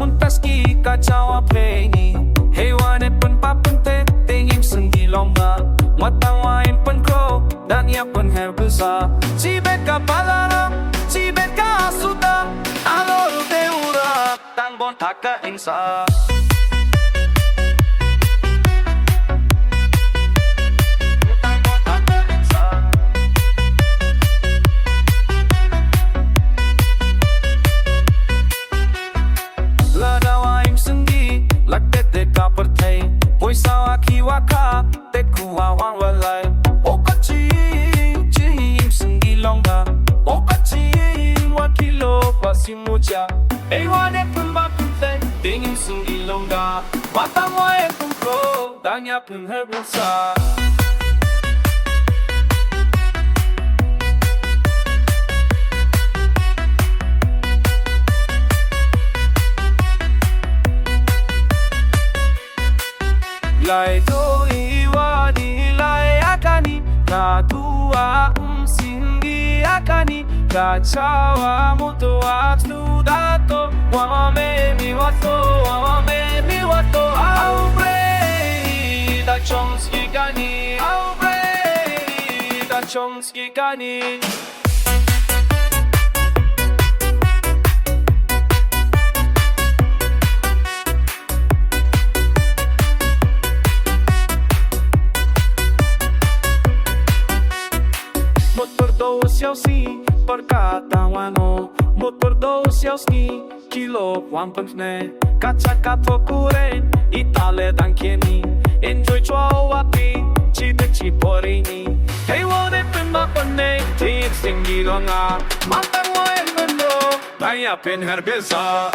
Muntaski kacawa peni Hewane pun papente Tingim senggi lomba Matawain pun kro Dan ia pun herbusa Cibet ka palala Cibet ka asuda Alor deura Dan bon taka insa Sawa kiwaka te kuawang walay Okaching ching sengi longga Okaching wakilo pasimucha Ewane pumba pumpe Tingin sengi longga Matang wae pumko Tanya pun herbusa Lai to iwani lai akani Katua singi akani Kachawa muto atu dato Wame mi wato Aubre da chomski gani Aubre da chomski gani Siauski perkatawano motor do siauski kilo wampne kaca katokure itale dankeni enjoy chwawapi chide chiporini hey wone pimba pone tit singilonga matang wae mendo daya pen herbesa